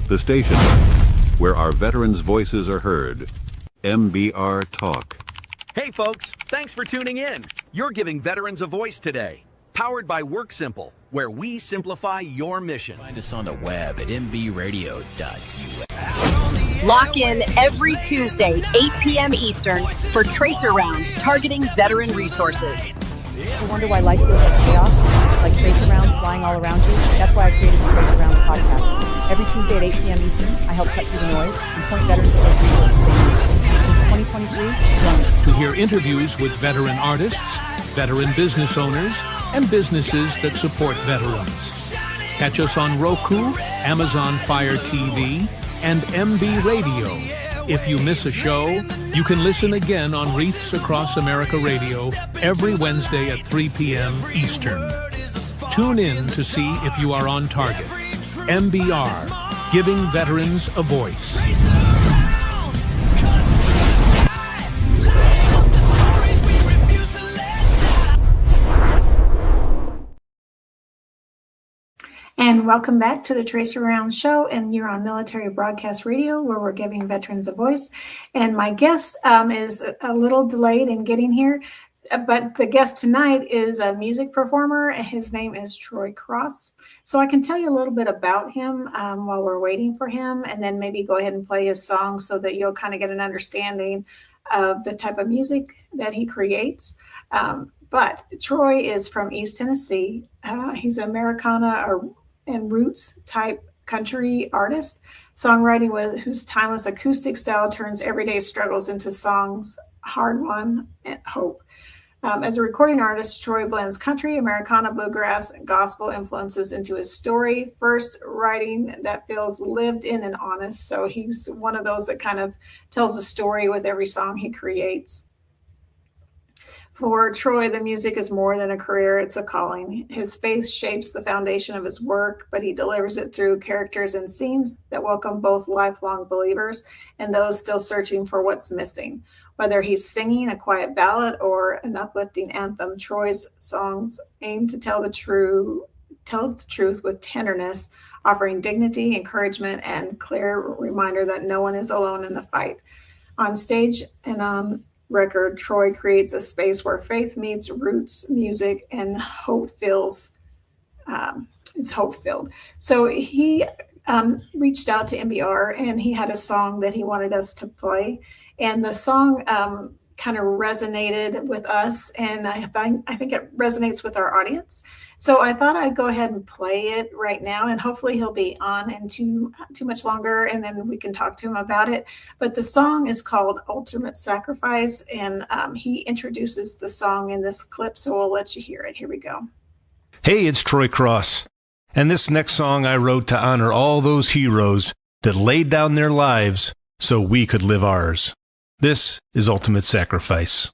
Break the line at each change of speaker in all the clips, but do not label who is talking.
The station where our veterans' voices are heard. MBR Talk.
Hey folks, thanks for tuning in. You're giving veterans a voice today. Powered by WorkSimple, where we simplify your mission.
Find us on the web at mbradio.us.
Lock in every Tuesday, 8 p.m. Eastern, for Tracer Rounds, targeting veteran resources.
You wonder why life feels like chaos, like tracer rounds flying all around you? That's why I created the Tracer Rounds podcast. Every Tuesday at 8 p.m. Eastern, I help cut through the noise and point veterans to those resources they need. Since 2023, join us.
To hear interviews with veteran artists, veteran business owners, and businesses that support veterans. Catch us on Roku, Amazon Fire TV, and MB Radio. If you miss a show, you can listen again on Wreaths Across America Radio every Wednesday at 3 p.m. Eastern. Tune in to see if you are on target. MBR, giving veterans a voice.
And welcome back to the Tracer Rounds show, and you're on Military Broadcast Radio, where we're giving veterans a voice. And my guest is a little delayed in getting here, but the guest tonight is a music performer, and his name is Troy Cross. So I can tell you a little bit about him while we're waiting for him, and then maybe go ahead and play his song so that you'll kind of get an understanding of the type of music that he creates. But Troy is from East Tennessee. He's an Americana and roots type country artist, songwriting with whose timeless acoustic style turns everyday struggles into songs, hard won, and hope. As a recording artist, Troy blends country, Americana, bluegrass, and gospel influences into his story. First, writing that feels lived in and honest. So he's one of those that kind of tells a story with every song he creates. For Troy, the music is more than a career, it's a calling. His faith shapes the foundation of his work, but he delivers it through characters and scenes that welcome both lifelong believers and those still searching for what's missing. Whether he's singing a quiet ballad or an uplifting anthem, Troy's songs aim to tell the truth with tenderness, offering dignity, encouragement, and clear reminder that no one is alone in the fight. On stage and on record, Troy creates a space where faith meets roots music and hope feels it's hope-filled. So he reached out to MBR, and he had a song that he wanted us to play, and the song kind of resonated with us, and I think it resonates with our audience. So I thought I'd go ahead and play it right now, and hopefully he'll be on in too much longer, and then we can talk to him about it. But the song is called Ultimate Sacrifice, and he introduces the song in this clip, so we'll let you hear it. Here we go.
Hey, it's Troy Cross, and this next song I wrote to honor all those heroes that laid down their lives so we could live ours. This is Ultimate Sacrifice.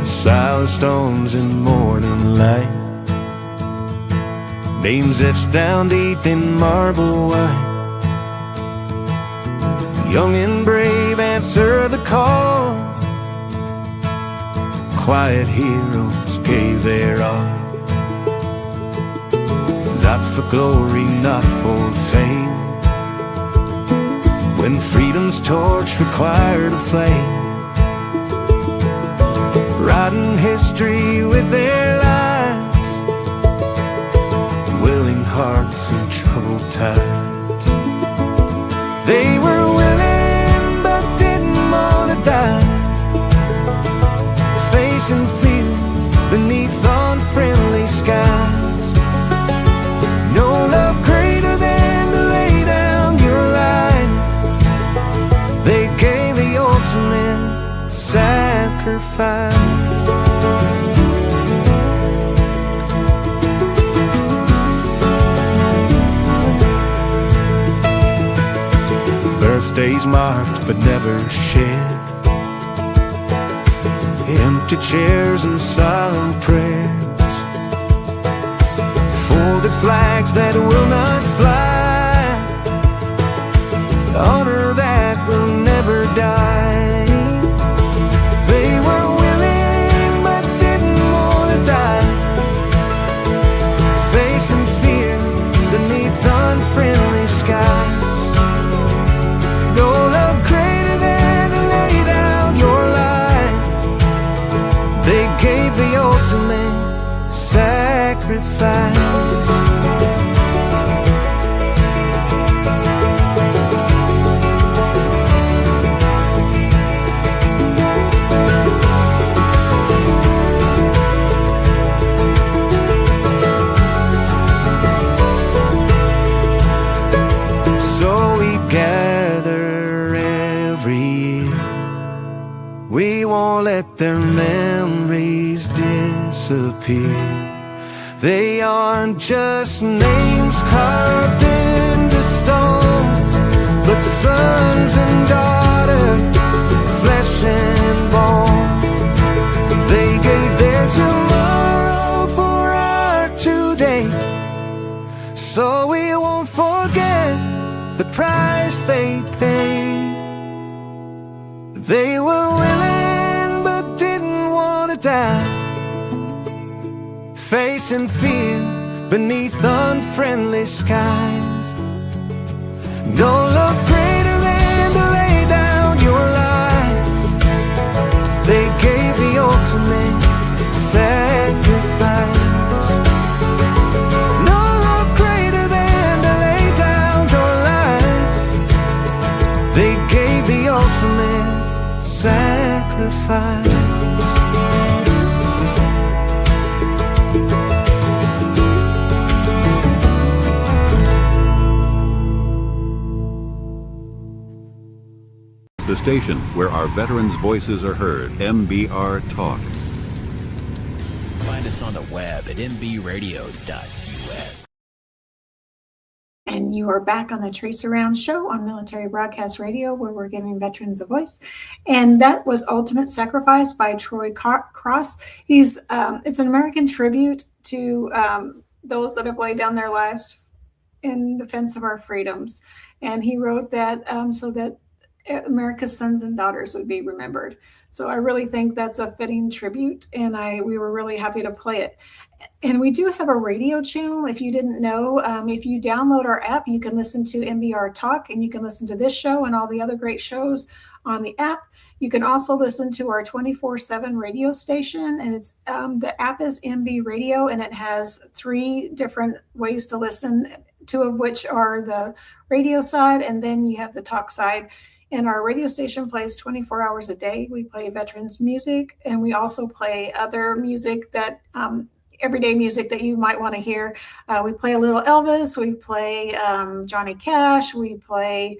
Silent stones in morning light, names etched down deep in marble white. Young and brave answer the call, quiet heroes gave their all. Not for glory, not for fame, when freedom's torch required a flame. Writing history with their lives, willing hearts in troubled times. They were willing but didn't want to die, facing fear beneath unfriendly skies. No love greater than to lay down your life. They gave the ultimate sacrifice. Birthdays marked but never shared, empty chairs and silent prayers.
flags that will not fly, honor that will never die. They were willing but didn't want to die, facing fear beneath unfriendly skies. No love greater than to lay down your life. They gave the ultimate sacrifice. So we gather every year. We won't let their memories disappear. They aren't just names carved into stone, but sons and daughters, flesh and bone. They gave their tomorrow for our today, so we won't forget the price they paid. They were willing but didn't want to die, facing fear beneath unfriendly skies. No love greater than to lay down your life. They gave the ultimate sacrifice. No love greater than to lay down your life. They gave the ultimate sacrifice.
The station where our veterans' voices are heard, MBR Talk.
Find us on the web at mbradio.us.
And you are back on the Trace Around Show on Military Broadcast Radio, where we're giving veterans a voice. And that was Ultimate Sacrifice by Troy Cross. It's an American tribute to those that have laid down their lives in defense of our freedoms. And he wrote that so that America's sons and daughters would be remembered. So I really think that's a fitting tribute, and we were really happy to play it. And we do have a radio channel. If you didn't know, if you download our app, you can listen to MBR Talk, and you can listen to this show and all the other great shows on the app. You can also listen to our 24/7 radio station, and it's the app is MB Radio, and it has 3 different ways to listen, 2 of which are the radio side, and then you have the talk side. And our radio station plays 24 hours a day. We play veterans music, and we also play other music that everyday music that you might want to hear. We play a little Elvis. We play Johnny Cash. We play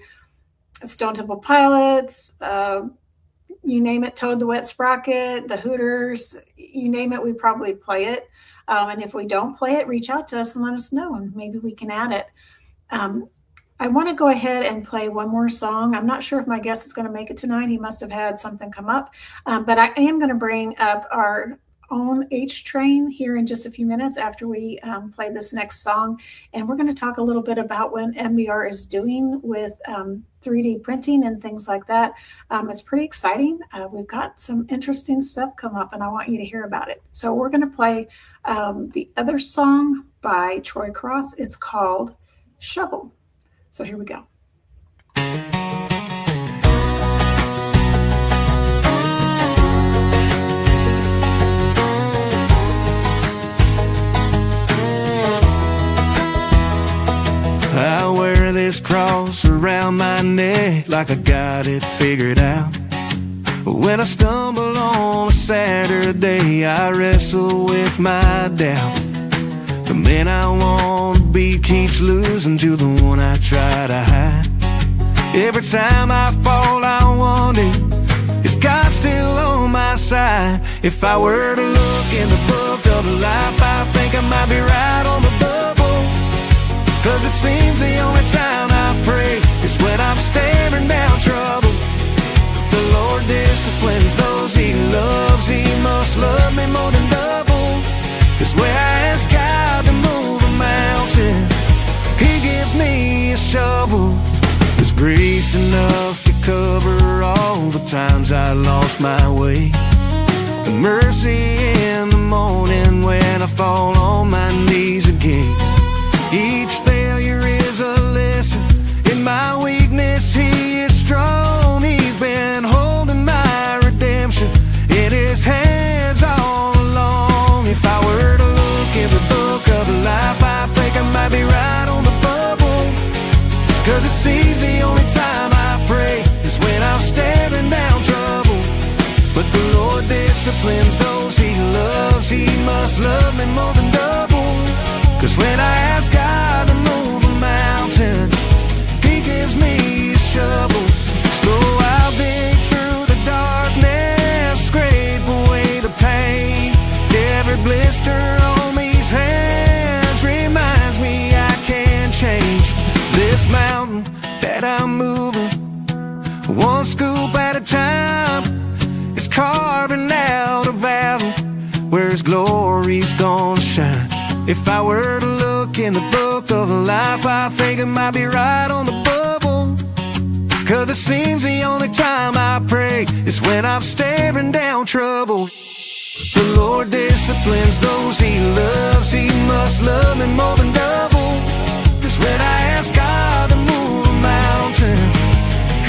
Stone Temple Pilots. You name it, Toad the Wet Sprocket, the Hooters. You name it, we probably play it. And if we don't play it, reach out to us and let us know, and maybe we can add it. I want to go ahead and play one more song. I'm not sure if my guest is going to make it tonight. He must have had something come up. But I am going to bring up our own H-Train here in just a few minutes after we play this next song. And we're going to talk a little bit about what MBR is doing with 3D printing and things like that. It's pretty exciting. We've got some interesting stuff come up, and I want you to hear about it. So we're going to play the other song by Troy Cross. It's called Shovel. So here we go.
I wear this cross around my neck like I got it figured out. When I stumble on a Saturday, I wrestle with my doubt. The man I want to be keeps losing to the one I try to hide. Every time I fall, I wonder, is God still on my side? If I were to look in the book of life, I think I might be right on the bubble. 'Cause it seems the only time I pray is when I'm staring down trouble. The Lord disciplines those He loves. He must love me more than double. 'Cause where I ask God to move a mountain, times I lost my way. And mercy in the morning when I fall on my knees again. Each failure is a lesson. In my weakness, He is strong. He's been holding my redemption in His hands all along. If I were to look in the book of life, I think I might be right on the bubble. 'Cause it seems the only time I pray is when I'm staring down trouble. But the Lord disciplines those He loves. He must love me more than double. 'Cause when I ask God to move a mountain, He gives me a shovel. So I'll dig through the darkness, scrape away the pain. Every blister on these hands reminds me I can change this mountain that I'm moving, one scoop at a time. It's carving out a valley where His glory's gonna shine. If I were to look in the book of life, I think it might be right on the bubble. 'Cause it seems the only time I pray is when I'm staring down trouble. The Lord disciplines those He loves. He must love me more than double. 'Cause when I ask God to move a mountain,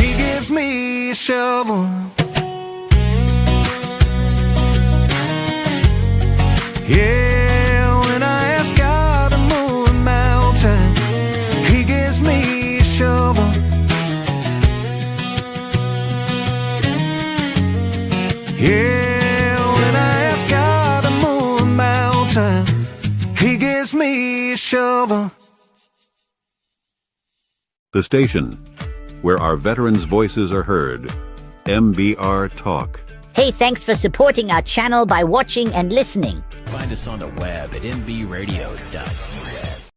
He gives me a shovel. Yeah, when I ask God to move a mountain, He gives me a shovel. Yeah, when I ask God to move a mountain, He gives me a shovel.
The station where our veterans' voices are heard. MBR Talk.
Hey, thanks for supporting our channel by watching and listening.
Find us on the web at mbradio.us.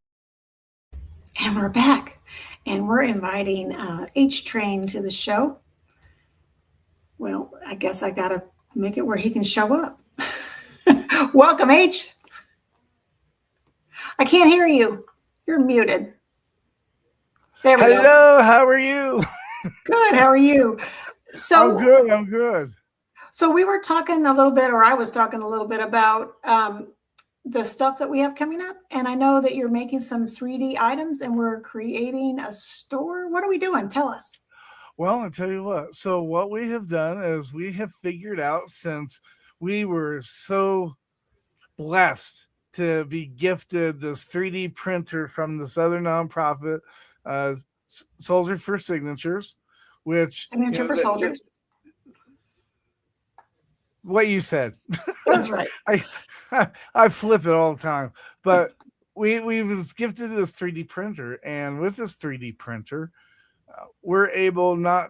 And we're back, and we're inviting H Train to the show. Well, I guess I gotta make it where he can show up. Welcome, H. I can't hear you. You're muted. There we go.
Hello, how are you?
Good. How are you? So
I'm good.
So we were talking a little bit, or I was talking a little bit about the stuff that we have coming up. And I know that you're making some 3D items and we're creating a store. What are we doing? Tell us.
Well, I'll tell you what. So what we have done is we have figured out, since we were so blessed to be gifted this 3D printer from this other nonprofit, Soldier for Signatures, which
Signature for Soldiers.
What you said.
That's right.
I flip it all the time. But we was gifted this 3D printer, and with this 3D printer, we're able not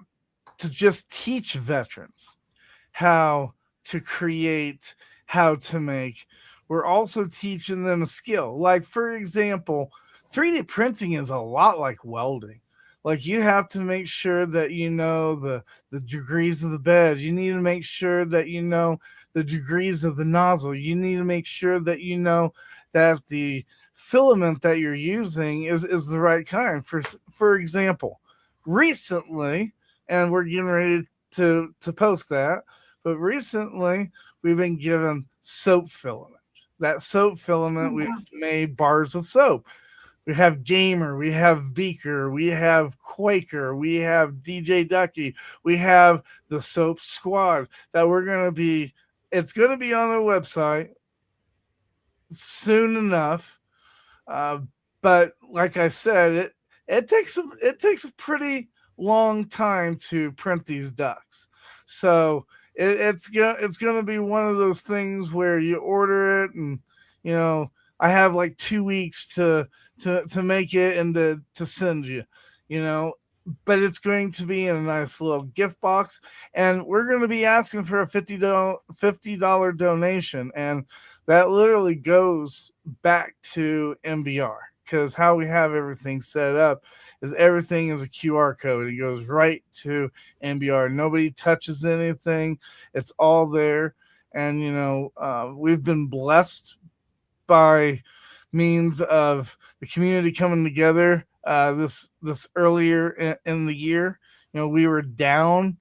to just teach veterans how to create, how to make. We're also teaching them a skill. Like, for example, 3D printing is a lot like welding. Like, you have to make sure that you know the degrees of the bed. You need to make sure that you know the degrees of the nozzle. You need to make sure that you know that the filament that you're using is the right kind. For example, recently, and we're getting ready to post that, but recently we've been given soap filament. That soap filament, we've made bars of soap. We have Gamer, we have Beaker, we have Quaker, we have DJ Ducky, we have the Soap Squad that it's going to be on our website soon enough. But like I said, it takes a pretty long time to print these ducks. So it's going to be one of those things where you order it, and I have like 2 weeks to make it and to send you, but it's going to be in a nice little gift box, and we're going to be asking for a $50 donation, and that literally goes back to MBR, because how we have everything set up is everything is a QR code. It goes right to MBR. Nobody touches anything. It's all there, and we've been blessed by means of the community coming together this earlier in the year. We were down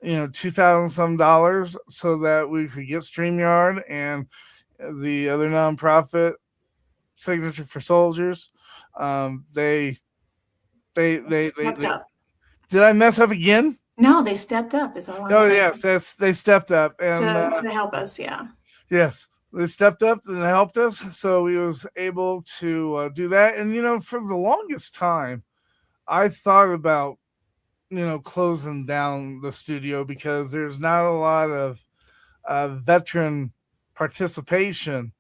$2,000 some dollars so that we could get StreamYard and the other nonprofit Signature for Soldiers. They
stepped up.
Did I mess up again?
No, they stepped up. Is all I'm
Oh
saying.
yes, they stepped up and
to help us. Yeah.
Yes, they stepped up and helped us, so we was able to do that. And for the longest time, I thought about closing down the studio because there's not a lot of veteran participation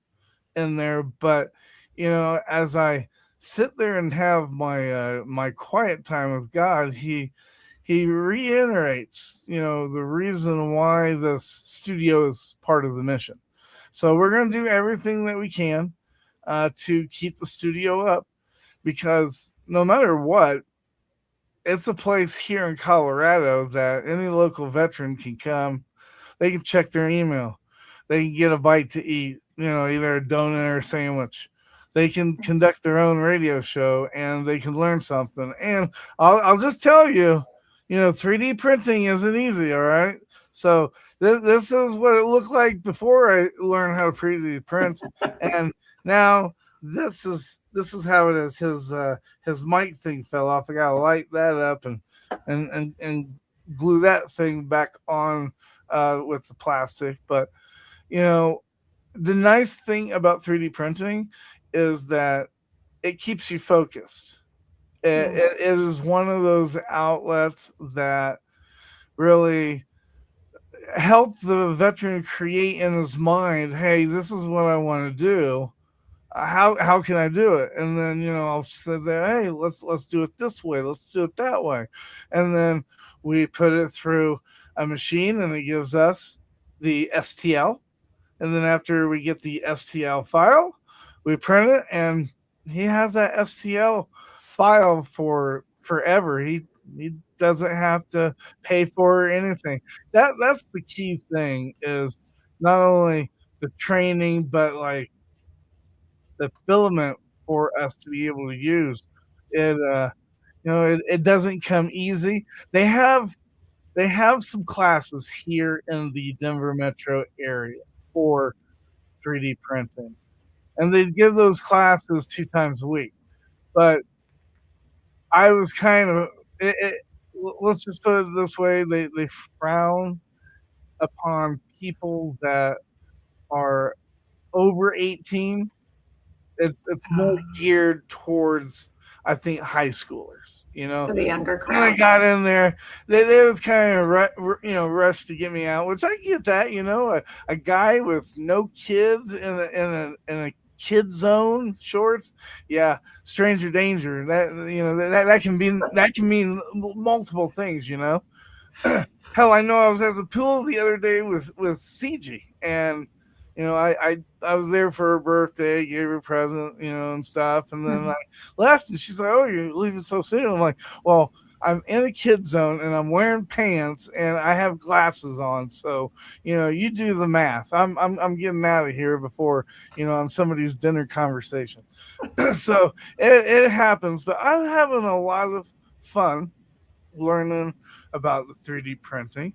in there. But as I sit there and have my quiet time with God, he reiterates the reason why this studio is part of the mission. So we're going to do everything that we can to keep the studio up, because no matter what, it's a place here in Colorado that any local veteran can come. They can check their email. They can get a bite to eat, either a donut or a sandwich. They can conduct their own radio show, and they can learn something. And I'll just tell you, 3D printing isn't easy, all right? So this is what it looked like before I learned how to 3D print, and now this is how it is. His mic thing fell off. I gotta light that up and glue that thing back on with the plastic. But the nice thing about 3D printing is that it keeps you focused. It is one of those outlets that really help the veteran create in his mind, hey, this is what I want to do. How can I do it? And then I'll say, hey, let's do it this way, let's do it that way, and then we put it through a machine, and it gives us the STL. And then after we get the STL file, we print it, and he has that STL file for forever. He doesn't have to pay for anything. That's the key thing, is not only the training, but like the filament for us to be able to use it. It doesn't come easy. They have some classes here in the Denver metro area for 3D printing, and they give those classes 2 times a week. But I was kind of let's just put it this way: they frown upon people that are over 18. It's more geared towards, I think, high schoolers.
For the younger crowd.
When I got in there, they was kind of rushed to get me out, which I get that. A guy with no kids in a kid zone shorts, yeah, stranger danger. That can mean multiple things. Hell, I know I was at the pool the other day with CG, and I was there for her birthday, gave her a present, and stuff, and then I left, and she's like, "Oh, you're leaving so soon?" I'm like, "Well, I'm in a kid zone, and I'm wearing pants, and I have glasses on, so you do the math. I'm getting out of here before I'm somebody's dinner conversation." So it happens, but I'm having a lot of fun learning about the 3D printing.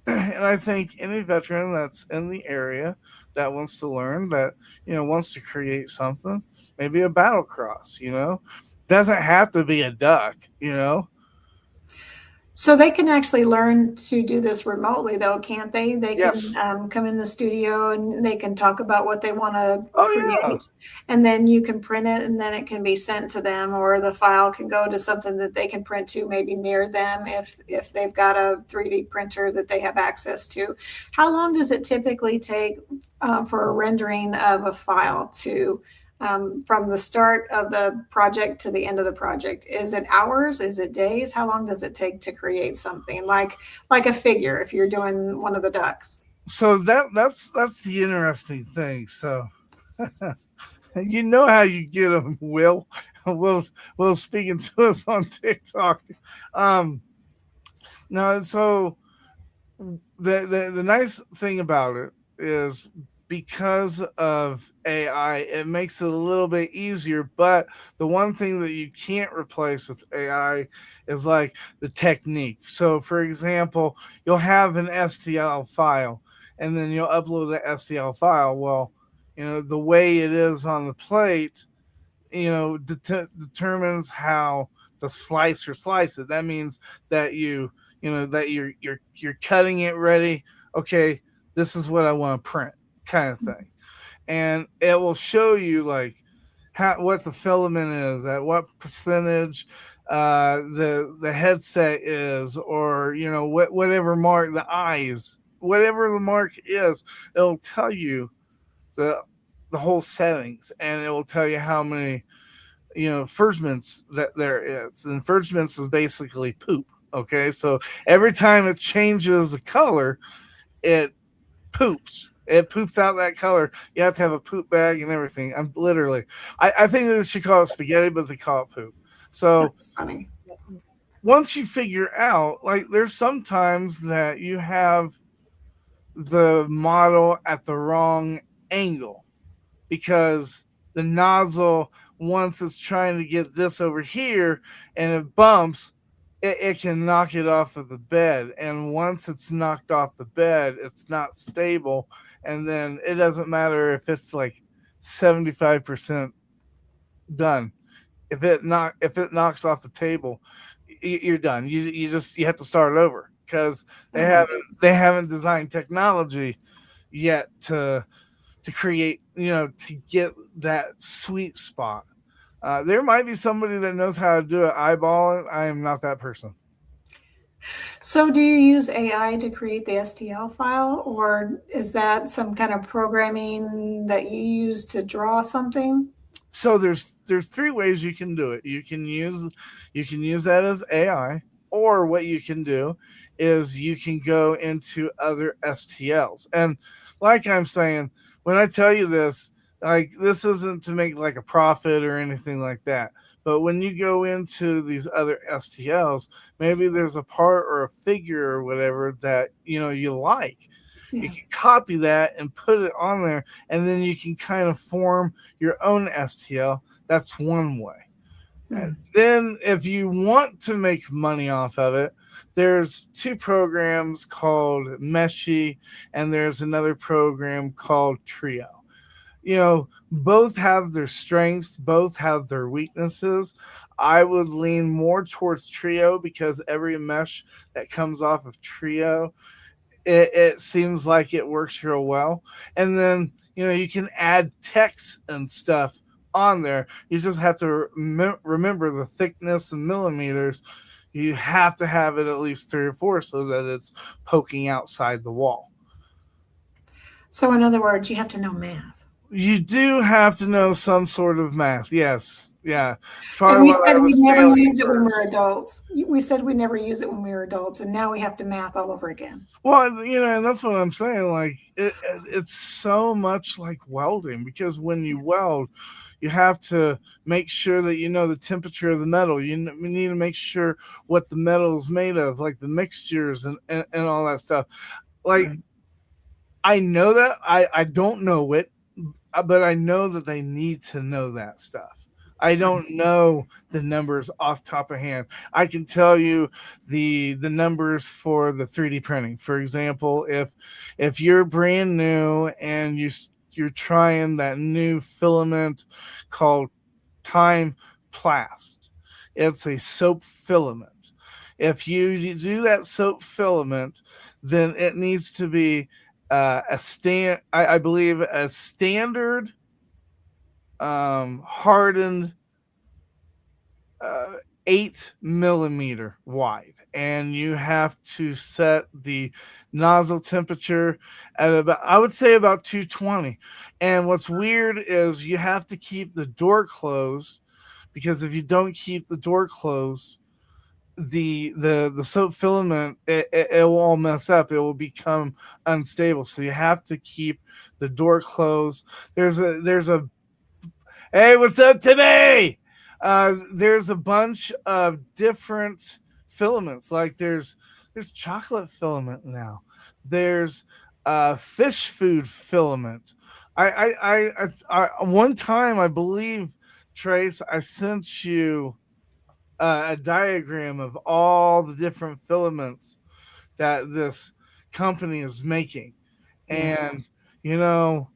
And I think any veteran that's in the area that wants to learn, that wants to create something, maybe a battle cross, doesn't have to be a duck,
So they can actually learn to do this remotely, though, can't they? They can come in the studio, and they can talk about what they want to create, and then you can print it, and then it can be sent to them, or the file can go to something that they can print to, maybe near them, if they've got a 3D printer that they have access to. How long does it typically take for a rendering of a file to from the start of the project to the end of the project? Is it hours? Is it days? How long does it take to create something like a figure if you're doing one of the ducks?
So that's the interesting thing. So you know how you get them, Will speaking to us on TikTok. No, so the nice thing about it is because of AI, it makes it a little bit easier. But the one thing that you can't replace with AI is like the technique. So, for example, you'll have an STL file and then you'll upload the STL file. Well, the way it is on the plate, determines how the slicer slice it. That means that that you're cutting it ready. Okay, this is what I want to print, kind of thing, and it will show you like what the filament is, at what percentage the headset is, or whatever mark the eyes, whatever the mark is, it'll tell you the whole settings, and it will tell you how many furgements that there is. And furgements is basically poop. Okay, so every time it changes the color, it poops. It poops out that color. You have to have a poop bag and everything. I think they should call it spaghetti, but they call it poop. So
That's funny.
Once you figure out, like, there's sometimes that you have the model at the wrong angle because the nozzle, once it's trying to get this over here and it bumps, it can knock it off of the bed. And once it's knocked off the bed, it's not stable. And then it doesn't matter if it's like 75% done. If it knocks off the table, you're done. You have to start over because they haven't designed technology yet to create, to get that sweet spot. There might be somebody that knows how to do it. Eyeball it. I am not that person.
So do you use AI to create the STL file, or is that some kind of programming that you use to draw something?
So there's three ways you can do it. You can use that as AI, or what you can do is you can go into other STLs. And like I'm saying, when I tell you this, like, this isn't to make like a profit or anything like that. But when you go into these other STLs, maybe there's a part or a figure or whatever that you like. Yeah. You can copy that and put it on there, and then you can kind of form your own STL. That's one way. And then if you want to make money off of it, there's two programs called Meshy, and there's another program called Trio. Both have their strengths, both have their weaknesses. I would lean more towards Trio because every mesh that comes off of Trio, it seems like it works real well. And then, you can add text and stuff on there. You just have to remember the thickness and millimeters. You have to have it at least 3 or 4 so that it's poking outside the wall.
So in other words, you have to know math.
You do have to know some sort of math. Yes. Yeah.
And we said we never use it when we're adults. We said we never use it when we were adults, and now we have to math all over again.
Well, and that's what I'm saying. Like, it's so much like welding, because when you weld, you have to make sure that you know the temperature of the metal. You need to make sure what the metal is made of, like the mixtures and all that stuff. Like, I know that. I don't know it, but I know that they need to know that stuff. I don't know the numbers off top of hand. I can tell you the numbers for the 3D printing. For example, if you're brand new and you're trying that new filament called Time Plast, it's a soap filament. If you do that soap filament, then it needs to be I believe a standard hardened 8 millimeter wide, and you have to set the nozzle temperature at about, I would say, about 220. And what's weird is you have to keep the door closed, because if you don't keep the door closed, the soap filament, it will all mess up. It will become unstable. So you have to keep the door closed. There's a hey, what's up today? There's a bunch of different filaments. Like there's chocolate filament now. There's fish food filament. One time, I believe, Trace, I sent you a diagram of all the different filaments that this company is making.
Yes.
And, you know,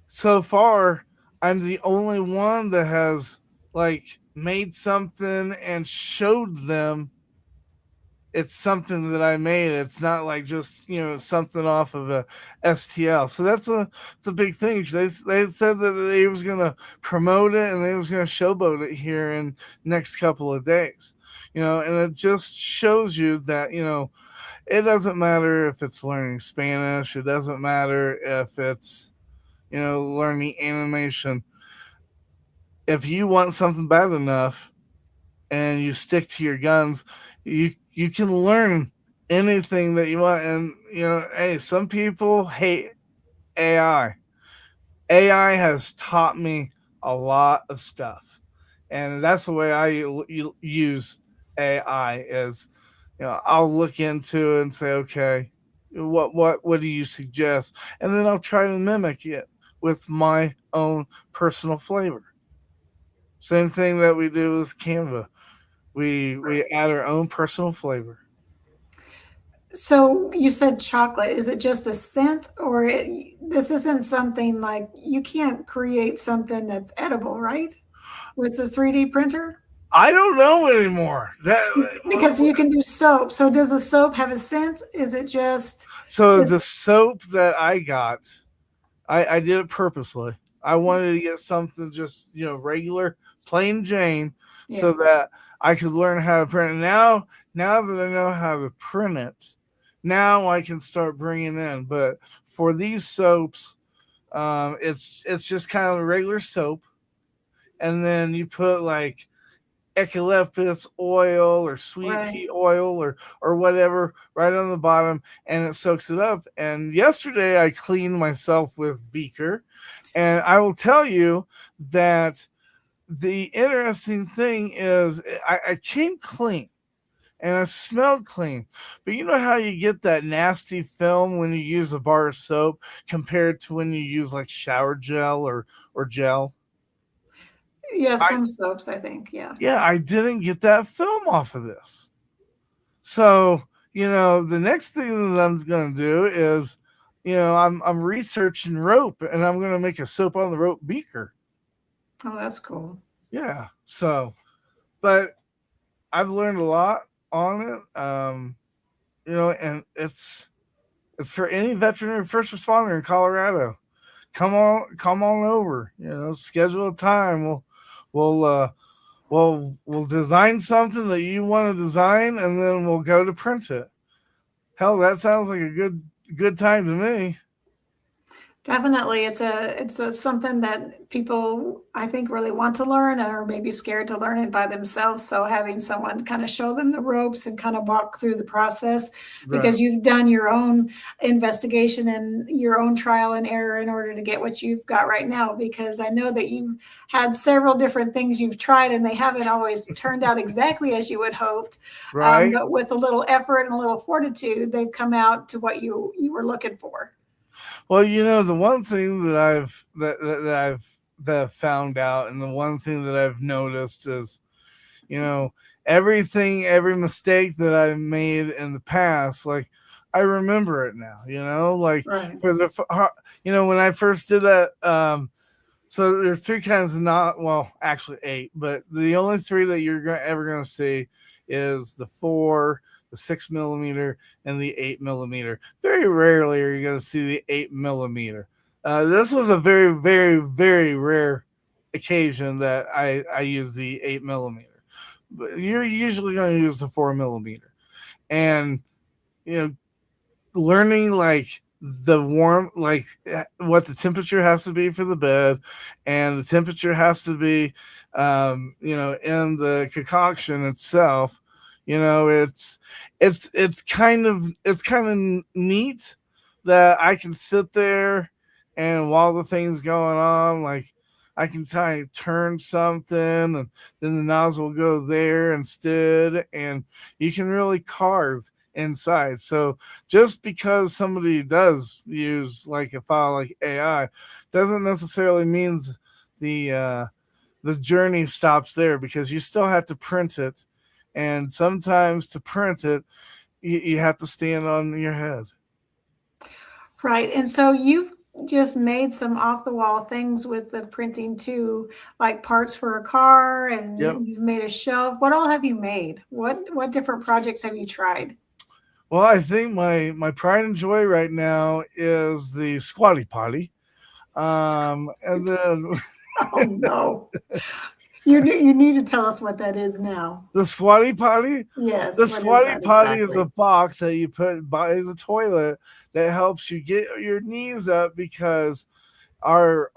so far, I'm the only one that has like made something and showed them it's something that I made. It's not like just, you know, something off of a STL. So it's a big thing. They said that they was gonna promote it and they was gonna showboat it here in next couple of days. You know, and it just shows you that, you know, it doesn't matter if it's learning Spanish, it doesn't matter if it's, you know, learning animation. If you want something bad enough and you stick to your guns, you can learn anything that you want. And you know, hey, some people hate AI. AI has taught me a lot of stuff, and that's the way I use AI. Is, you know, I'll look into it and say, okay, what do you suggest, and then I'll try to mimic it with my own personal flavor. Same thing that we do with Canva. We add our own personal flavor.
So you said chocolate. Is it just a scent, or this isn't something like you can't create something that's edible, right? With the 3D printer?
I don't know anymore.
Because you can do soap. So does the soap have a scent? Is it just
So the soap that I got, I did it purposely. I wanted to get something just, you know, regular, plain Jane, so that I could learn how to print it. Now that I know how to print it, now I can start bringing in. But for these soaps, it's just kind of a regular soap, and then you put like eucalyptus oil or sweet pea oil or whatever right on the bottom, and it soaks it up. And yesterday I cleaned myself with Beaker, and I will tell you that the interesting thing is I came clean and I smelled clean. But you know how you get that nasty film when you use a bar of soap compared to when you use like shower gel or gel?
Yeah, some soaps, I think. Yeah.
Yeah, I didn't get that film off of this. So, you know, the next thing that I'm going to do is, you know, I'm researching rope, and I'm going to make a soap on the rope beaker.
Oh, that's cool.
Yeah. So, but I've learned a lot on it. You know, and it's for any veteran or first responder in Colorado. Come on over. You know, schedule a time. We'll design something that you want to design, and then we'll go to print it. Hell, that sounds like a good time to me.
Definitely, it's a something that people, I think, really want to learn, or maybe scared to learn it by themselves. So having someone kind of show them the ropes and kind of walk through the process, because you've done your own investigation and your own trial and error in order to get what you've got right now. Because I know that you've had several different things you've tried, and they haven't always turned out exactly as you had hoped.
Right.
But with a little effort and a little fortitude, they've come out to what you were looking for.
Well, you know, the one thing that I've found out, and the one thing that I've noticed is, you know, every mistake that I've made in the past, like I remember it now. You know, like for the, you know, when I first did that. So there's three kinds of actually 8, but the only 3 that you're ever going to see is the 4, the 6 millimeter, and the 8 millimeter. Very rarely are you going to see the 8 millimeter. This was a very, very, very rare occasion that I used the 8 millimeter. But you're usually going to use the 4 millimeter. And, you know, learning like the warm, like what the temperature has to be for the bed, and the temperature has to be, you know, in the concoction itself. You know, it's kind of neat that I can sit there, and while the thing's going on, like I can try to turn something, and then the nozzle will go there instead, and you can really carve inside. So just because somebody does use like a file like AI doesn't necessarily means the journey stops there, because you still have to print it, and sometimes to print it you have to stand on your head.
Right. And so you've just made some off the wall things with the printing too, like parts for a car, and
Yep.
you've made a shelf. What all have you made? What different projects have you tried?
Well, I think my pride and joy right now is the squatty potty. And then
Oh no. You need to tell us what that is now.
the squatty potty?
Yes.
The
what is
squatty
that
potty is a
exactly?
box that you put by the toilet that helps you get your knees up, because our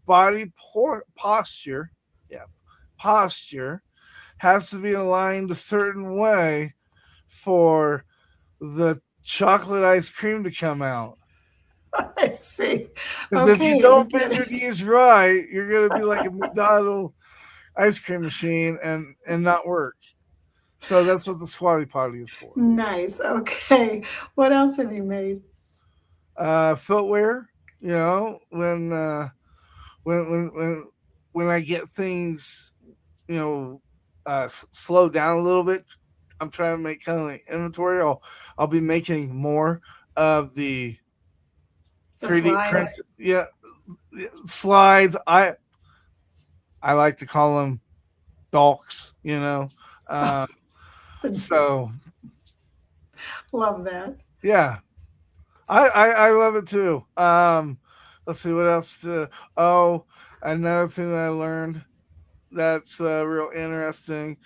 body posture, posture has to be aligned a certain way for the chocolate ice cream to come out.
I see.
Because if you
Okay, I
don't
get
bend your
it.
knees right, you're gonna be like a McDonald's ice cream machine and not work. So that's what the squatty potty is for.
Nice. Okay. What else have you made?
Footwear, when when I get things, slow down a little bit, I'm trying to make kind of like inventory. I'll be making more of the
The
3D print,
slides.
slides. I like to call them dolks, so
Love that.
yeah, I love it too. Let's see what else. Another thing that I learned that's real interesting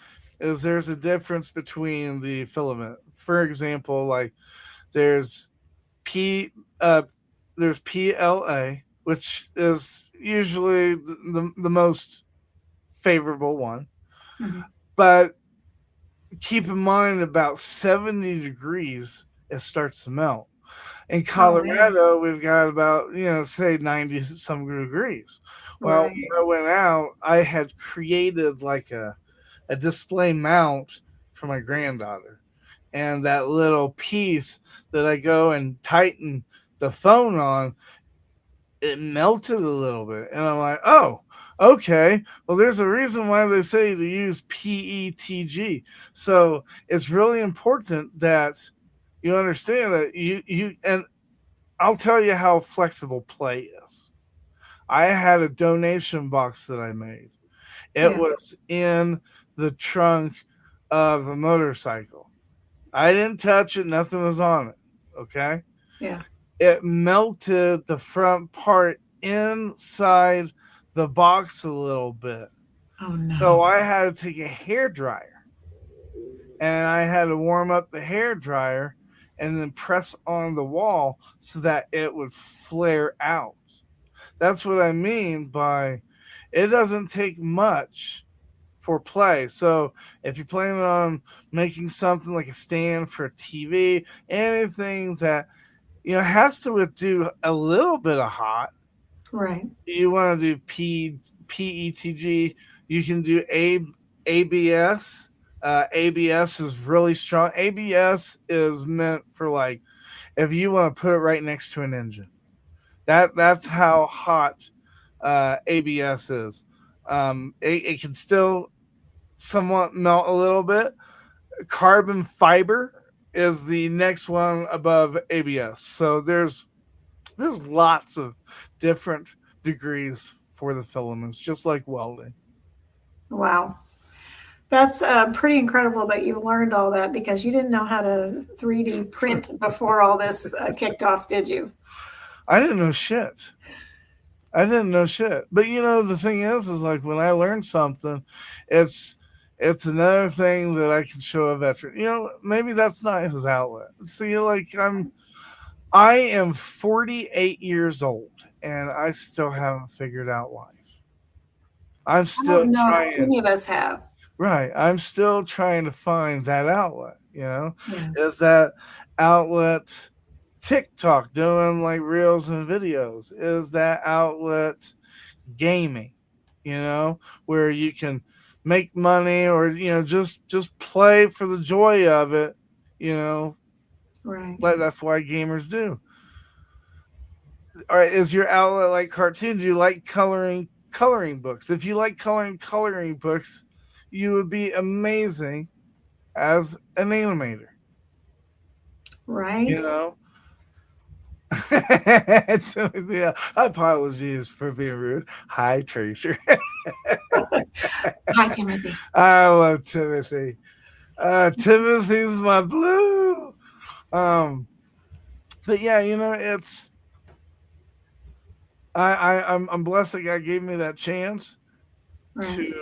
is there's a difference between the filament. For example, like there's P there's PLA, which is usually the most favorable one.
Mhm.
But keep in mind, about 70 degrees, it starts to melt. In
Oh man.
Colorado, we've got about, say 90 some degrees. Well,
Right.
when I went out, I had created like a display mount for my granddaughter. And that little piece that I go and tighten the phone on, it melted a little bit. And I'm like, oh, okay. Well, there's a reason why they say to use PETG. So it's really important that you understand that and I'll tell you how flexible play is. I had a donation box that I made. It
Yeah.
was in the trunk of the motorcycle. I didn't touch it, nothing was on it. Okay.
Yeah.
It melted the front part inside the box a little bit.
Oh no.
So I had to take a hair dryer and I had to warm up the hair dryer and then press on the wall so that it would flare out. That's what I mean by it doesn't take much for play. So if you're planning on making something like a stand for a TV, anything that has to do a little bit of hot.
Right.
You want to do PETG, you can do ABS. ABS is really strong. ABS is meant for like if you want to put it right next to an engine. That's how hot ABS is. It can still somewhat melt a little bit. Carbon fiber is the next one above ABS. So there's lots of different degrees for the filaments, just like welding.
Wow. That's pretty incredible that you learned all that, because you didn't know how to 3D print before all this kicked off, did you?
I didn't know shit. But the thing is like when I learn something, it's another thing that I can show a veteran. Maybe that's not his outlet. See, like I am 48 years old and I still haven't figured out life. I'm
I
still
don't know if
trying.
any of us have.
Right. I'm still trying to find that outlet,
Yeah.
Is that outlet TikTok, doing like reels and videos? Is that outlet gaming, where you can make money or, just play for the joy of it You know,
Right.
that's why gamers do. All right, is your outlet like cartoons? Do you like coloring books? If you like coloring books, you would be amazing as an animator.
Right.
You know. Yeah, apologies for being rude. Hi, Tracer.
Hi, Timothy.
I love Timothy. Timothy's my blue. But yeah, you know, it's I'm blessed that God gave me that chance
Right.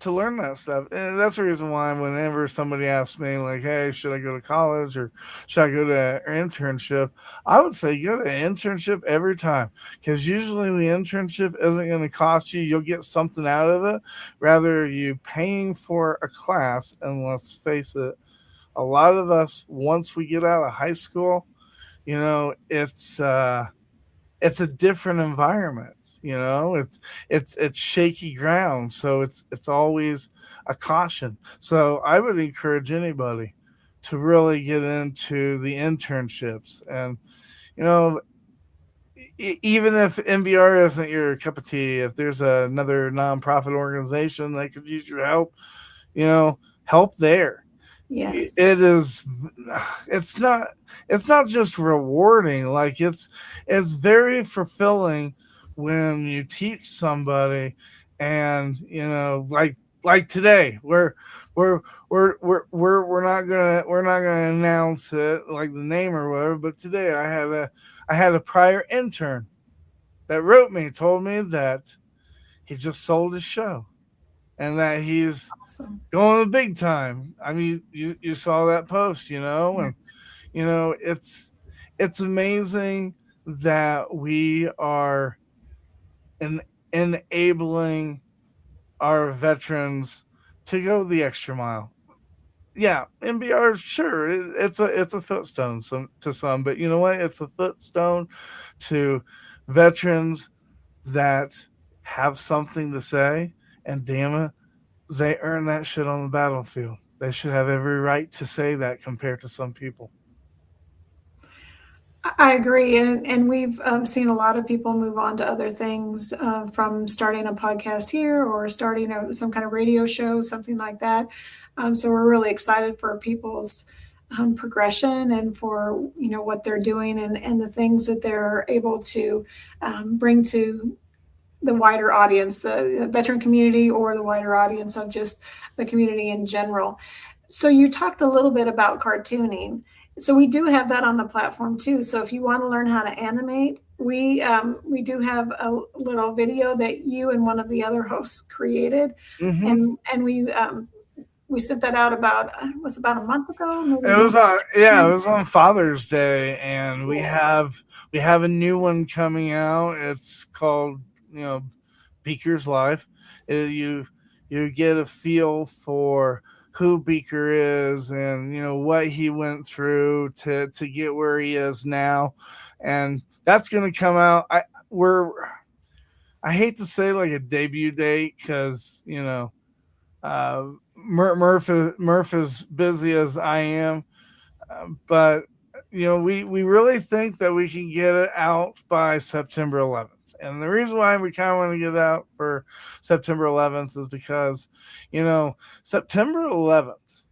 to learn that stuff. And that's the reason why whenever somebody asks me like, hey, should I go to college or should I go to an internship? I would say go to an internship every time, because usually the internship isn't going to cost you. You'll get something out of it. Rather you paying for a class. And let's face it, a lot of us, once we get out of high school, you know, it's a different environment. You know, it's shaky ground, so it's always a caution. So I would encourage anybody to really get into the internships. And you know, even if MBR isn't your cup of tea, if there's another nonprofit organization that could use your help, you know, help there.
Yes.
It's not just rewarding, like it's very fulfilling when you teach somebody. And you know, like today, we're not gonna announce it like the name or whatever, but today I had a prior intern that wrote me, told me that he just sold his show and that he's
Awesome.
going the big time. I mean, you saw that post, you know, and you know, it's amazing that we are enabling our veterans to go the extra mile. Yeah, MBR, sure, it's a footstone to some, but you know what? It's a footstone to veterans that have something to say, and damn it, they earn that shit on the battlefield. They should have every right to say that compared to some people.
I agree, and we've seen a lot of people move on to other things, from starting a podcast here or starting some kind of radio show, something like that. So we're really excited for people's progression and for what they're doing and the things that they're able to bring to the wider audience, the veteran community, or the wider audience of just the community in general. So you talked a little bit about cartooning. So we do have that on the platform too. So if you want to learn how to animate, we do have a little video that you and one of the other hosts created, and we sent that out about a month ago. Maybe
it was on Father's Day, and we have a new one coming out. It's called Beaker's Life. You get a feel for who Beaker is and what he went through to get where he is now, and that's going to come out. I hate to say like a debut date because Murph is busy as I am, but we really think that we can get it out by September 11th. And the reason why we kind of want to get it out for September 11th is because, September 11th,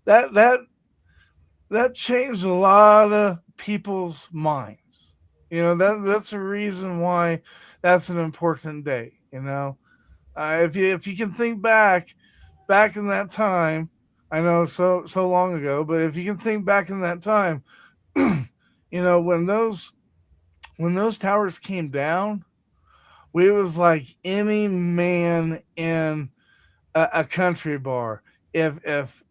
that changed a lot of people's minds. That's the reason why that's an important day. If you can think back in that time, I know so long ago, but if you can think back in that time, when those towers came down, we was like any man in a country bar. If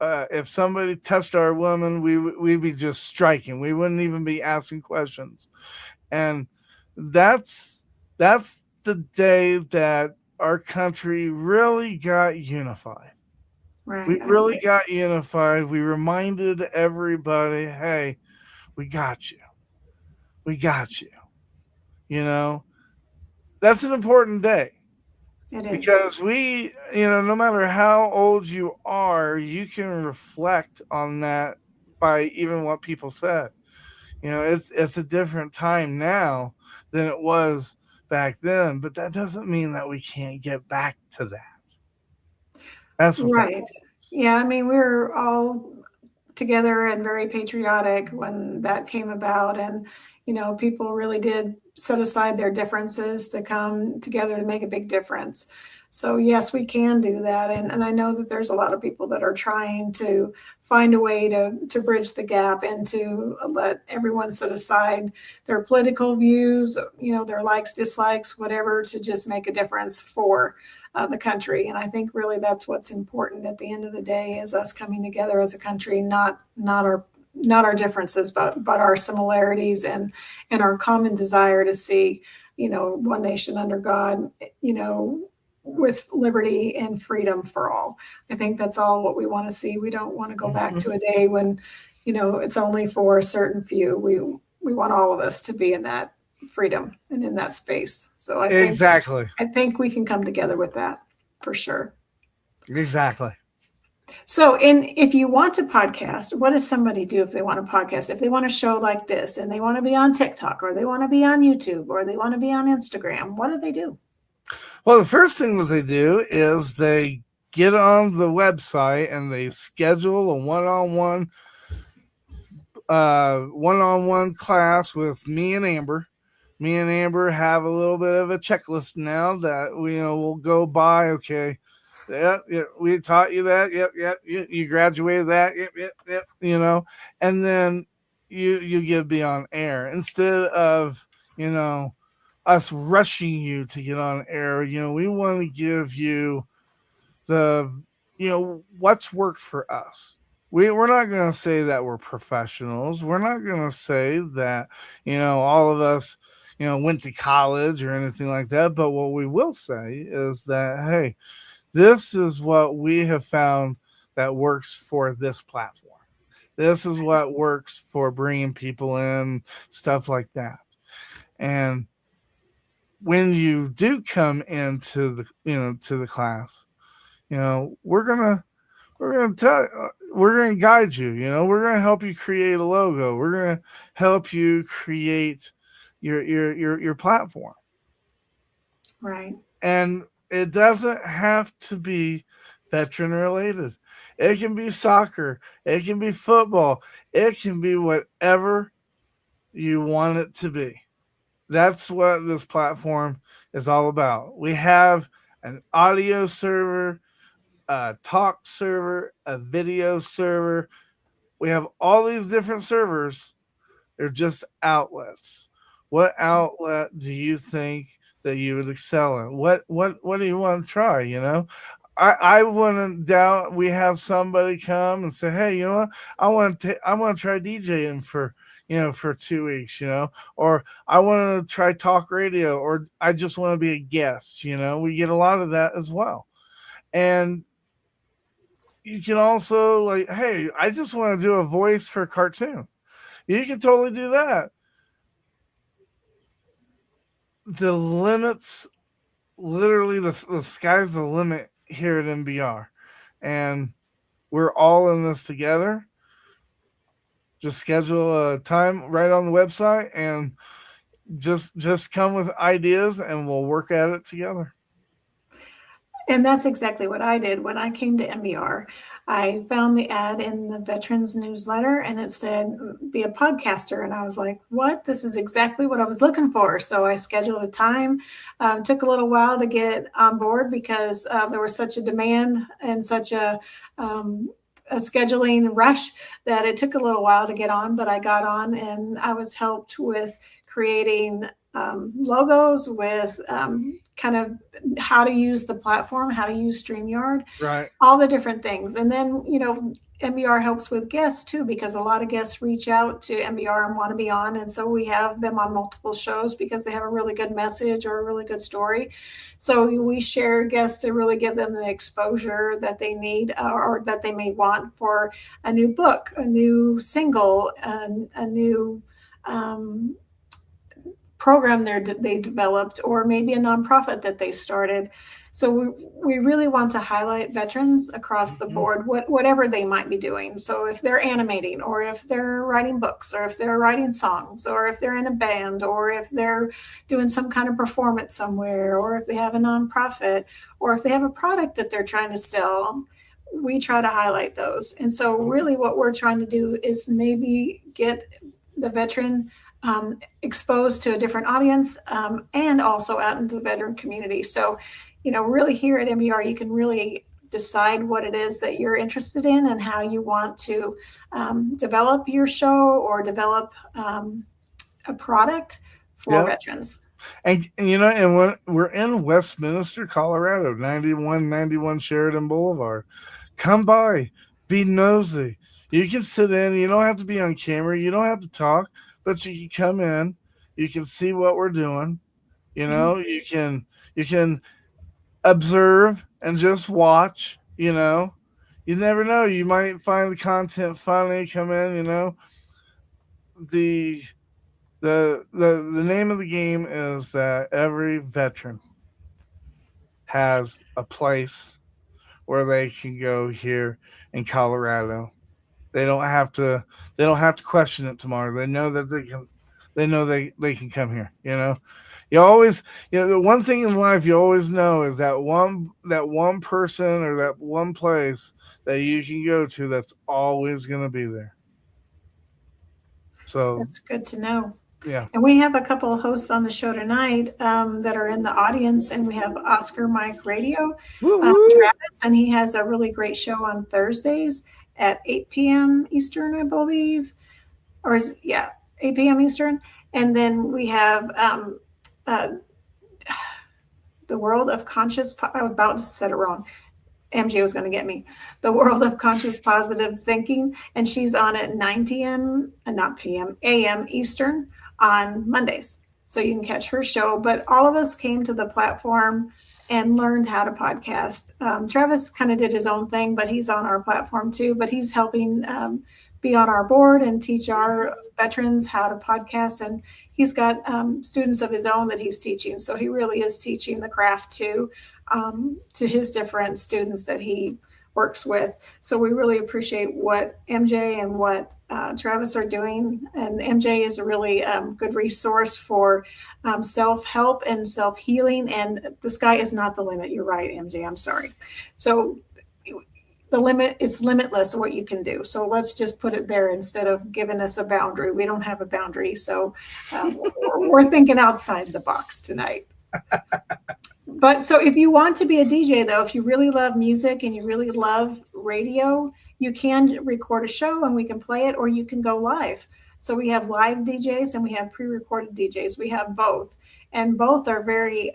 somebody touched our woman, we'd be just striking. We wouldn't even be asking questions. And that's the day that our country really got unified.
Right.
We really got unified. We reminded everybody, hey, we got you. We got you. That's an important day.
It is.
Because we, no matter how old you are, you can reflect on that by even what people said. It's a different time now than it was back then, but that doesn't mean that we can't get back to that. That's what that
Right. Yeah, I mean, we were all together and very patriotic when that came about. And, people really did set aside their differences to come together to make a big difference. So, yes, we can do that. And I know that there's a lot of people that are trying to find a way to bridge the gap and to let everyone set aside their political views, their likes, dislikes, whatever, to just make a difference for the country. And I think really that's what's important at the end of the day, is us coming together as a country, not our differences, but our similarities and our common desire to see, one nation under God, with liberty and freedom for all. I think that's all what we want to see. We don't want to go back to a day when, it's only for a certain few. We want all of us to be in that freedom and in that space. So I think we can come together with that for sure.
Exactly.
So, if you want to podcast, what does somebody do if they want to podcast? If they want a show like this and they want to be on TikTok, or they want to be on YouTube, or they want to be on Instagram, what do they do?
Well, the first thing that they do is they get on the website and they schedule a one-on-one class with me and Amber. Me and Amber have a little bit of a checklist now that we'll go by. Okay, yeah, we taught you that. Yep, you graduated that. Yep. And then you get to be on air instead of us rushing you to get on air. We want to give you the what's worked for us. We're not going to say that we're professionals. We're not going to say that all of us went to college or anything like that. But what we will say is that, hey, this is what we have found that works for this platform. This is what works for bringing people in, stuff like that. And when you do come into the class, we're gonna guide you. We're gonna help you create a logo. We're gonna help you create your platform.
Right.
And it doesn't have to be veteran related. It can be soccer. It can be football. It can be whatever you want it to be. That's what this platform is all about. We have an audio server, a talk server, a video server. We have all these different servers. They're just outlets. What outlet do you think that you would excel in? What do you want to try? I wouldn't doubt we have somebody come and say, hey, what? I want to try DJing for 2 weeks, or I want to try talk radio, or I just want to be a guest. We get a lot of that as well. And you can also hey, I just want to do a voice for a cartoon. You can totally do that. The limits, literally the sky's the limit here at MBR. And we're all in this together. Just schedule a time right on the website and just come with ideas and we'll work at it together.
And that's exactly what I did when I came to MBR. I found the ad in the Veterans newsletter and it said, be a podcaster. And I was like, what? This is exactly what I was looking for. So I scheduled a time. Took a little while to get on board because there was such a demand and such a scheduling rush that it took a little while to get on, but I got on and I was helped with creating logos, with kind of how to use the platform, how to use StreamYard,
right?
All the different things. And then, MBR helps with guests too, because a lot of guests reach out to MBR and want to be on. And so we have them on multiple shows because they have a really good message or a really good story. So we share guests to really give them the exposure that they need or that they may want for a new book, a new single, a new program they developed, or maybe a nonprofit that they started. So we really want to highlight veterans across the board, whatever they might be doing. So if they're animating, or if they're writing books, or if they're writing songs, or if they're in a band, or if they're doing some kind of performance somewhere, or if they have a nonprofit, or if they have a product that they're trying to sell, we try to highlight those. And so really what we're trying to do is maybe get the veteran exposed to a different audience, and also out into the veteran community. So, really here at MBR, you can really decide what it is that you're interested in and how you want to develop your show or develop a product for veterans.
And we're in Westminster, Colorado, 9191 Sheridan Boulevard. Come by, be nosy. You can sit in. You don't have to be on camera. You don't have to talk, but you can come in. You can see what we're doing. You can observe and just watch. You never know. You might find the content funny. Come in. The name of the game is that every veteran has a place where they can go here in Colorado. They don't have to question it tomorrow. They know that they can come here. You always, the one thing in life you always know is that one person or that one place that you can go to that's always going to be there. So
that's good to know.
Yeah.
And we have a couple of hosts on the show tonight that are in the audience, and we have Oscar Mike Radio, Travis, and he has a really great show on Thursdays at 8 p.m. Eastern, I believe, 8 p.m. Eastern. And then we have the World of Conscious, I was about to set it wrong. MJ was going to get me. The World of Conscious Positive Thinking, and she's on at 9 p.m. a.m. Eastern on Mondays. So you can catch her show. But all of us came to the platform and learned how to podcast. Travis kind of did his own thing, but he's on our platform too. But he's helping be on our board and teach our veterans how to podcast. And he's got students of his own that he's teaching. So he really is teaching the craft to his different students that he works with. So we really appreciate what MJ and what Travis are doing. And MJ is a really good resource for self-help and self-healing. And the sky is not the limit. You're right, MJ. I'm sorry. So it's limitless what you can do. So let's just put it there instead of giving us a boundary. We don't have a boundary. So we're thinking outside the box tonight. But so if you want to be a DJ, though, if you really love music and you really love radio, you can record a show and we can play it, or you can go live. So we have live DJs and we have pre-recorded DJs. We have both. And both are very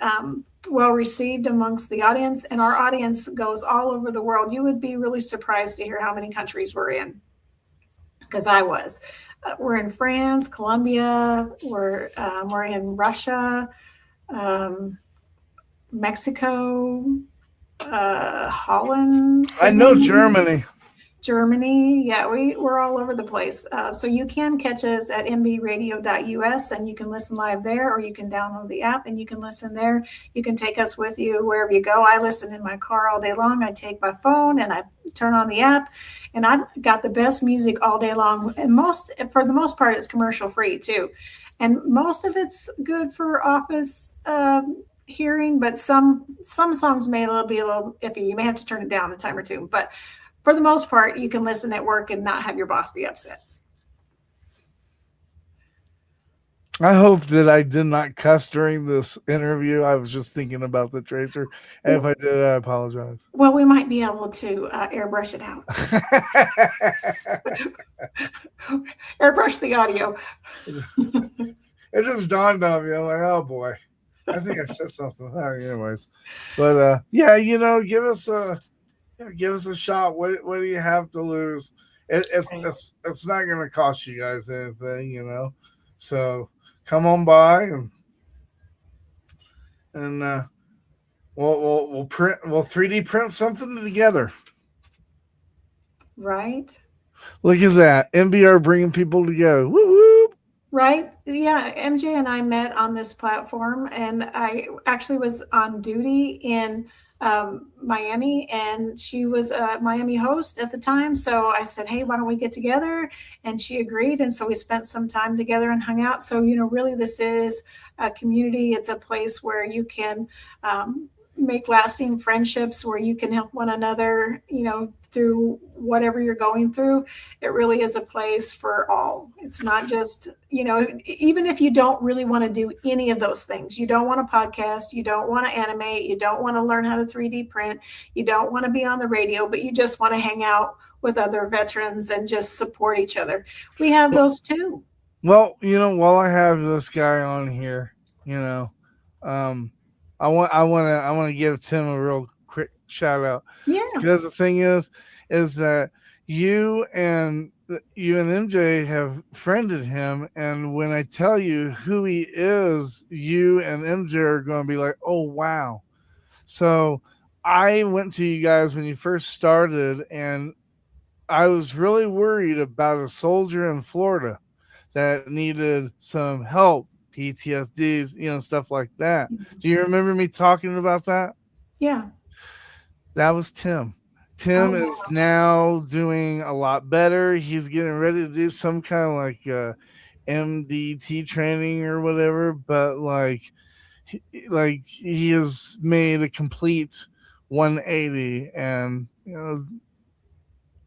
well received amongst the audience. And our audience goes all over the world. You would be really surprised to hear how many countries we're in, because I was. We're in France, Colombia. We're in Russia, Mexico, Holland.
I know Germany.
Yeah, we're all over the place. So you can catch us at mbradio.us, and you can listen live there, or you can download the app and you can listen there. You can take us with you wherever you go. I listen in my car all day long. I take my phone and I turn on the app, and I've got the best music all day long. And for the most part, it's commercial free too. And most of it's good for office hearing, but some songs may be a little iffy. You may have to turn it down a time or two, but for the most part, you can listen at work and not have your boss be upset.
I hope that I did not cuss during this interview. I was just thinking about the tracer. And if I did, I apologize.
Well, we might be able to airbrush it out. Airbrush the audio.
It just dawned on me. I'm like, oh boy. I think I said something. Anyways. But give us a shot. What do you have to lose? It's not going to cost you guys anything, So come on by and we'll 3D print something together.
Right.
Look at that. MBR bringing people together. Woo woo.
Right. Yeah. MJ and I met on this platform, and I actually was on duty in Miami, and she was a Miami host at the time. So I said, hey, why don't we get together? And she agreed. And so we spent some time together and hung out. So, really, this is a community. It's a place where you can make lasting friendships, where you can help one another, through whatever you're going through. It really is a place for all. It's not just, even if you don't really want to do any of those things, you don't want to podcast, you don't want to animate, you don't want to learn how to 3D print, you don't want to be on the radio, but you just want to hang out with other veterans and just support each other. We have those too.
Well, while I have this guy on here, I want to give Tim a real quick shout out.
Yeah.
Because the thing is that you and MJ have friended him, and when I tell you who he is, you and MJ are going to be like, oh wow. So I went to you guys when you first started, and I was really worried about a soldier in Florida that needed some help, PTSDs, stuff like that. Do you remember me talking about that?
Yeah.
That was Tim. Tim is now doing a lot better. He's getting ready to do some kind of like MDT training or whatever, but he has made a complete 180, and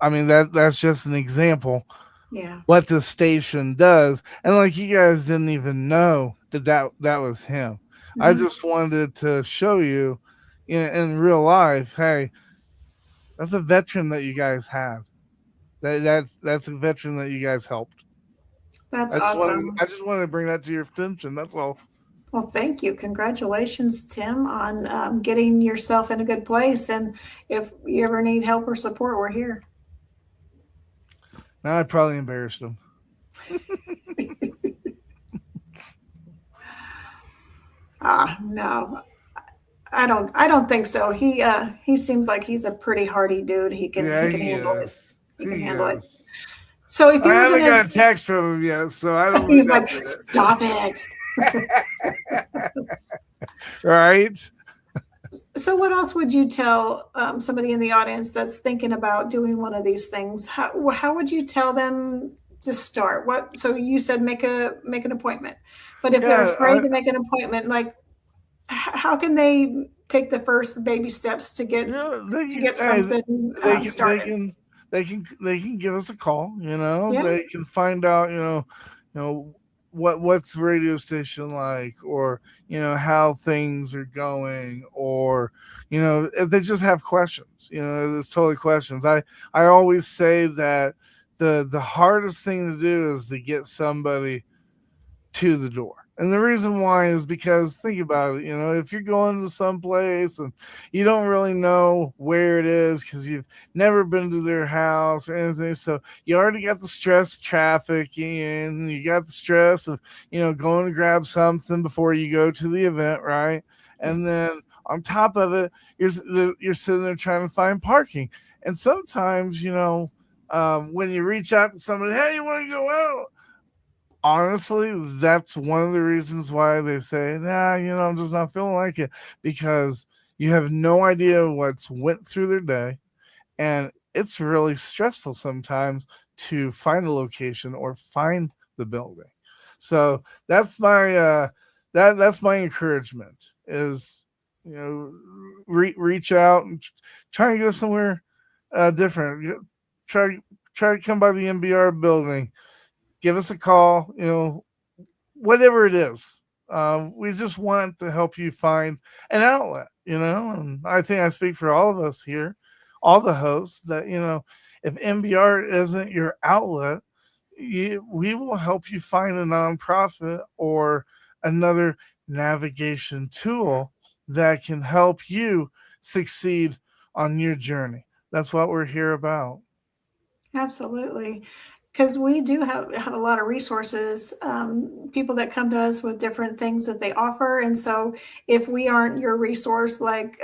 I mean that's just an example.
Yeah.
What the station does, and like you guys didn't even know that was him. Mm-hmm. I just wanted to show you in real life, hey, that's a veteran that you guys have. That's a veteran that you guys helped.
That's awesome.
I just wanted to bring that to your attention. That's all.
Well, thank you. Congratulations, Tim, on getting yourself in a good place. And if you ever need help or support, we're here.
Now I probably embarrassed him.
No, I don't think so. He seems like he's a pretty hardy dude. He can handle it. He can handle it. So if you
I haven't got a text from him yet, so I don't.
He's like, stop it.
Right.
So what else would you tell somebody in the audience that's thinking about doing one of these things? How would you tell them to start? So you said make an appointment, but if they're afraid to make an appointment, like how can they take the first baby steps to get something started?
They can give us a call.
Yeah.
They can find out. What's the radio station like, or how things are going, or if they just have questions. It's totally questions. I always say that the hardest thing to do is to get somebody to the door. And the reason why is because, think about it, if you're going to some place and you don't really know where it is because you've never been to their house or anything, so you already got the stress of traffic, and you got the stress of, going to grab something before you go to the event, right? And then on top of it, you're sitting there trying to find parking. And sometimes, when you reach out to somebody, hey, you want to go out? Honestly, that's one of the reasons why they say, nah, I'm just not feeling like it, because you have no idea what's went through their day, and it's really stressful sometimes to find a location or find the building. So that's my that's my encouragement is, reach out and try and go somewhere different. Try to come by the MBR building. Give us a call, whatever it is. We just want to help you find an outlet, and I think I speak for all of us here, all the hosts, that, if MBR isn't your outlet, we will help you find a nonprofit or another navigation tool that can help you succeed on your journey. That's what we're here about.
Absolutely. Because we do have a lot of resources, people that come to us with different things that they offer. And so if we aren't your resource, like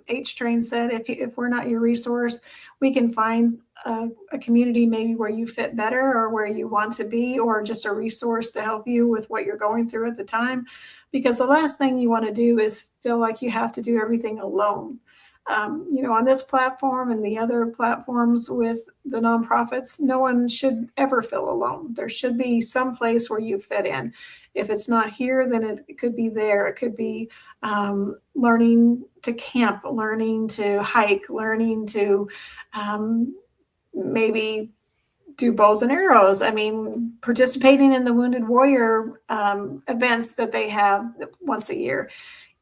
H-Train said, if we're not your resource, we can find a community maybe where you fit better or where you want to be, or just a resource to help you with what you're going through at the time. Because the last thing you want to do is feel like you have to do everything alone. on this platform and the other platforms with the nonprofits, no one should ever feel alone. There should be some place where you fit in. If it's not here, then it could be there. It could be learning to camp, learning to hike, learning to maybe do bows and arrows. I mean, participating in the Wounded Warrior events that they have once a year.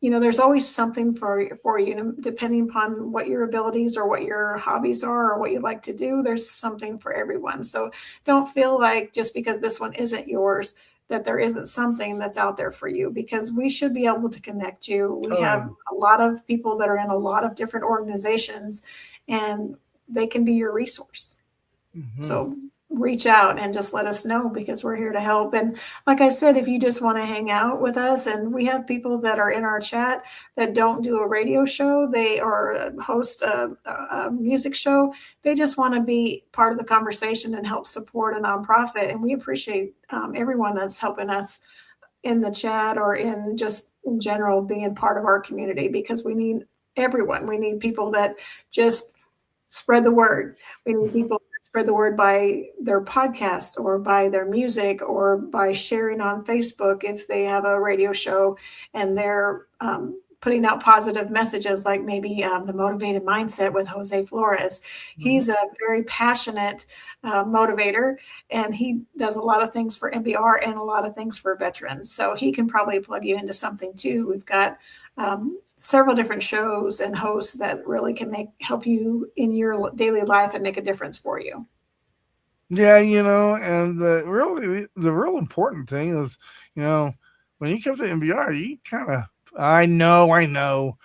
There's always something for you, depending upon what your abilities or what your hobbies are or what you like to do. There's something for everyone. So don't feel like just because this one isn't yours, that there isn't something that's out there for you, because we should be able to connect you. We have a lot of people that are in a lot of different organizations, and they can be your resource. Mm-hmm. So reach out and just let us know, because we're here to help. And like I said, if you just want to hang out with us, and we have people that are in our chat that don't do a radio show, they are host a music show. They just want to be part of the conversation and help support a nonprofit. And we appreciate everyone that's helping us in the chat or in just in general being part of our community, because we need everyone. We need people that just spread the word. We need people spread the word by their podcast or by their music or by sharing on Facebook if they have a radio show and they're putting out positive messages, like maybe the Motivated Mindset with Jose Flores. Mm-hmm. He's a very passionate motivator, and he does a lot of things for MBR and a lot of things for veterans. So he can probably plug you into something too. We've got several different shows and hosts that really can help you in your daily life and make a difference for you.
Yeah, and the real important thing is, when you come to MBR, you kind of, I know,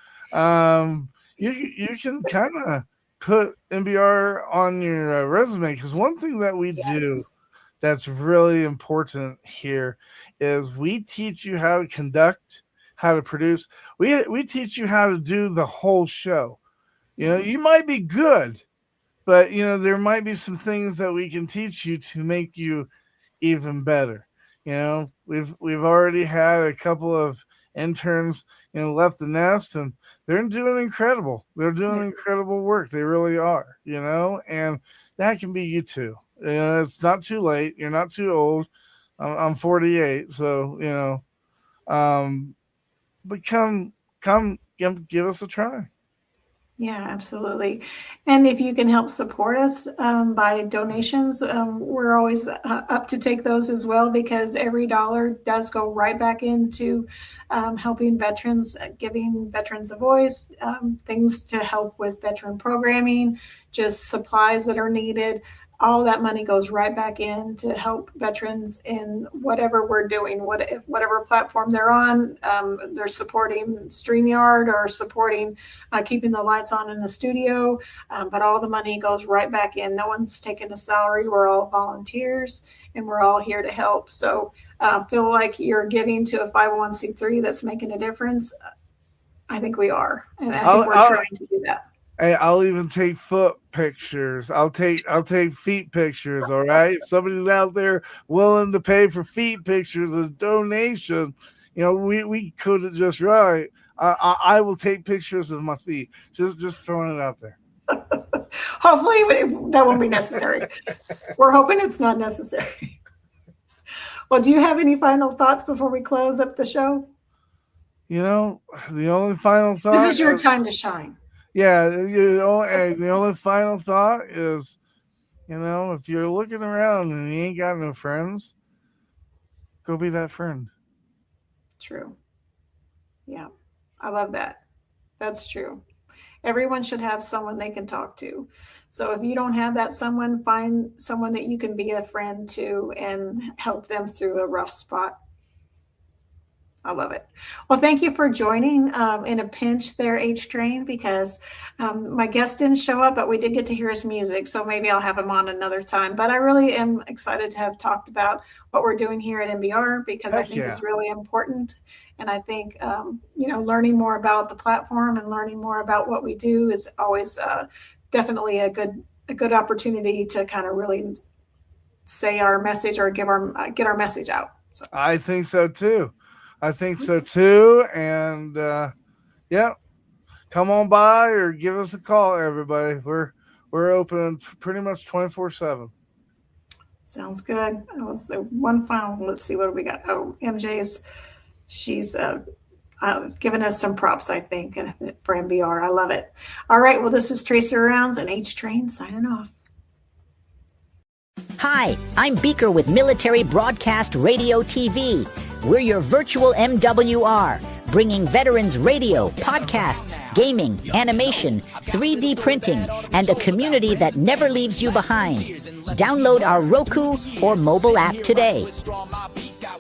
you can kind of put MBR on your resume, because one thing that we do that's really important here is we teach you how to conduct, how to produce. We teach you how to do the whole show. You might be good, but there might be some things that we can teach you to make you even better. We've already had a couple of interns left the nest, and they're doing incredible. They're doing incredible work. They really are. And that can be you too. It's not too late. You're not too old. I'm 48, so but come give us a try.
Yeah, absolutely. And if you can help support us by donations, we're always up to take those as well, because every dollar does go right back into helping veterans, giving veterans a voice, things to help with veteran programming, just supplies that are needed. All that money goes right back in to help veterans in whatever we're doing, whatever platform they're on. They're supporting StreamYard or supporting keeping the lights on in the studio, but all the money goes right back in. No one's taking a salary. We're all volunteers, and we're all here to help. So feel like you're giving to a 501c3 that's making a difference. I think we are, and I think we're trying to do that.
Hey, I'll even take foot pictures. I'll take feet pictures. All right. If somebody's out there willing to pay for feet pictures as donation, we could have just right. I will take pictures of my feet. Just throwing it out there.
Hopefully that won't be necessary. We're hoping it's not necessary. Well, do you have any final thoughts before we close up the show?
The only final thought.
This is your time to shine.
Yeah, the only final thought is, if you're looking around and you ain't got no friends, go be that friend.
True. Yeah, I love that. That's true. Everyone should have someone they can talk to. So if you don't have that someone, find someone that you can be a friend to and help them through a rough spot. I love it. Well, thank you for joining in a pinch there, H-Train, because my guest didn't show up, but we did get to hear his music. So maybe I'll have him on another time. But I really am excited to have talked about what we're doing here at MBR, because I think it's really important. And I think, learning more about the platform and learning more about what we do is always definitely a good opportunity to kind of really say our message or get our message out. So.
I think so too. And come on by or give us a call, everybody. We're open pretty much 24/7.
Sounds good. Oh, so one final. Let's see, what do we got? Oh, she's giving us some props, I think, for MBR. I love it. All right. Well, this is Tracer Rounds and H Train signing off.
Hi, I'm Beaker with Military Broadcast Radio TV. We're your virtual MWR, bringing veterans radio, podcasts, gaming, animation, 3D printing, and a community that never leaves you behind. Download our Roku or mobile app today.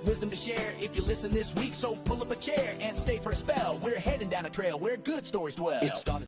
Wisdom to share if you listen this week, so pull up a chair and stay for a spell. We're heading down a trail where good stories dwell. It started